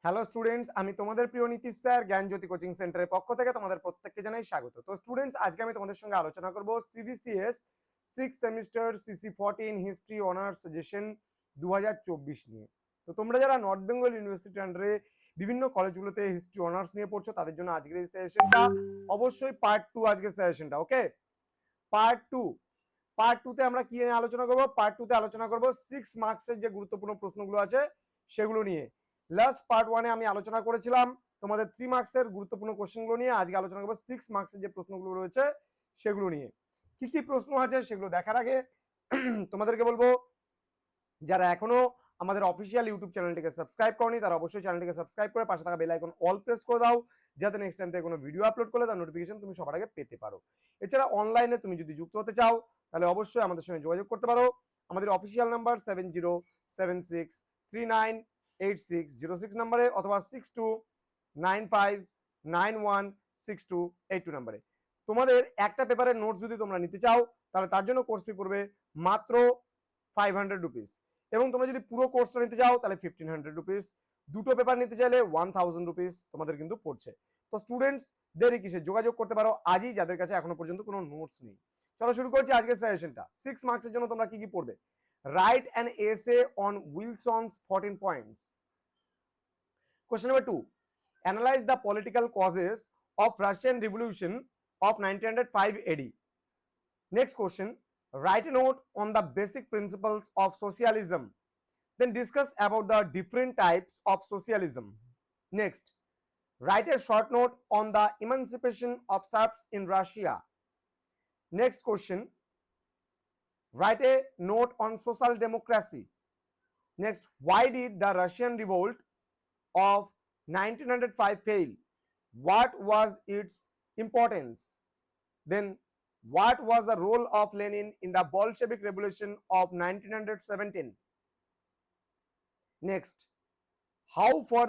Hello students, আমি তোমাদের প্রিয় নীতিশ স্যার জ্ঞানজ্যোতি কোচিং সেন্টারের পক্ষ থেকে তোমাদের প্রত্যেককে জানাই স্বাগত। তো স্টুডেন্টস, আজকে আমি তোমাদের সঙ্গে আলোচনা করব CBCS 6 semester CC14 history honours suggestion 2024 নিয়ে। তো তোমরা যারা নর্থ বেঙ্গল ইউনিভার্সিটি আন্ডারে বিভিন্ন কলেজগুলোতে হিস্ট্রি অনার্স নিয়ে পড়ছো, তাদের জন্য আজকের এই সেশনটা অবশ্যই পার্ট 2। আজকের সেশনটা ওকে, পার্ট 2 তে আমরা কি নিয়ে আলোচনা করব? পার্ট 2 তে আলোচনা করব 6 মার্কসের যে গুরুত্বপূর্ণ প্রশ্নগুলো আছে সেগুলো নিয়ে। লাস্ট পার্ট 1 এ আমি আলোচনা করেছিলাম তোমাদের 3 মার্কসের গুরুত্বপূর্ণ কোশ্চেনগুলো নিয়ে। আজকে আলোচনা করব 6 মার্কসের যে প্রশ্নগুলো রয়েছে সেগুলো নিয়ে। কি কি প্রশ্ন আছে সেগুলো দেখার আগে তোমাদেরকে বলবো, যারা এখনো আমাদের অফিসিয়াল ইউটিউব চ্যানেলটিকে সাবস্ক্রাইব করনি তারা অবশ্যই চ্যানেলটিকে সাবস্ক্রাইব করে পাশে থাকা বেল আইকন অল প্রেস করে দাও, যাতে নেক্সট টাইম থেকে কোনো ভিডিও আপলোড করলে তার নোটিফিকেশন তুমি সবার আগে পেতে পারো। এছাড়া অনলাইনে তুমি যদি যুক্ত হতে চাও তাহলে অবশ্যই আমাদের সঙ্গে যোগাযোগ করতে পারো। আমাদের অফিসিয়াল নাম্বার 7076398606 নাম্বারে, অথবা 6295916282 নাম্বারে। তোমাদের একটা পেপারের নোটস যদি তোমরা নিতে চাও তাহলে তার জন্য কোর্স ফি পড়বে মাত্র 500 রুপিস, এবং তোমরা যদি পুরো কোর্সটা নিতে চাও তাহলে 1500 রুপিস। দুটো পেপার নিতে চাইলে 1000 রুপিস তোমাদের কিন্তু পড়ছে। তো স্টুডেন্টস, দেরি কিসে, যোগাযোগ করতে পারো আজই যাদের কাছে এখনো পর্যন্ত কোনো নোটস নেই। চলো শুরু করছি আজকের সেশনটা। 6 মার্কসের জন্য তোমরা কি কি পড়বে? Write an essay on Wilson's 14 points. Question number 2. Analyze the political causes of Russian Revolution of 1905 AD. Next question. Write a note on the basic principles of socialism. Then discuss about the different types of socialism. Next, write a short note on the emancipation of serfs in Russia. Next question. Write a note on social democracy. Next, why did the Russian revolt of 1905 fail? What was its importance? Then, what was the role of Lenin in the Bolshevik Revolution of 1917? Next, how far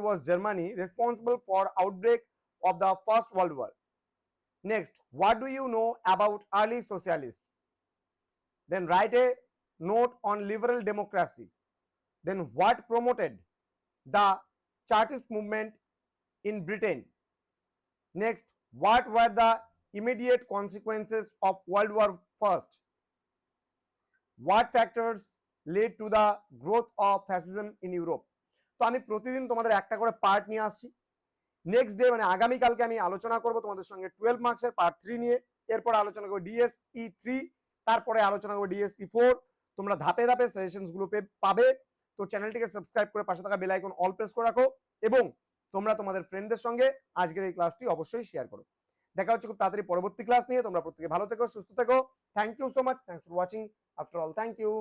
was Germany responsible for outbreak of the First World War? Next, what do you know about early socialists? Then write a note on liberal democracy. Then what promoted the Chartist movement in Britain? Next, what were the immediate consequences of World War I? What factors led to the growth of fascism in Europe? তো আমি প্রতিদিন তোমাদের একটা করে part নিয়ে আসছি। Next day মানে আগামীকালকে আমি আলোচনা করব তোমাদের সঙ্গে 12 মার্কসের পার্ট 3 নিয়ে। এরপর আলোচনা করব ডিএসই 3, তারপরে আলোচনা করব ডিএসই 4। তোমরা ধাপে ধাপে সাজেশনস গুলো পাবে। তো চ্যানেলটিকে সাবস্ক্রাইব করে পাশে থাকা বেল আইকন অল প্রেস করে রাখো, এবং তোমরা তোমাদের ফ্রেন্ডদের সঙ্গে আজকের এই ক্লাসটি অবশ্যই শেয়ার করো। দেখা হচ্ছে খুব তাড়াতাড়ি পরবর্তী ক্লাস নিয়ে। তোমরা প্রত্যেকে ভালো থেকো, সুস্থ থেকো। Thank you so much. Thanks for watching. After all, thank you.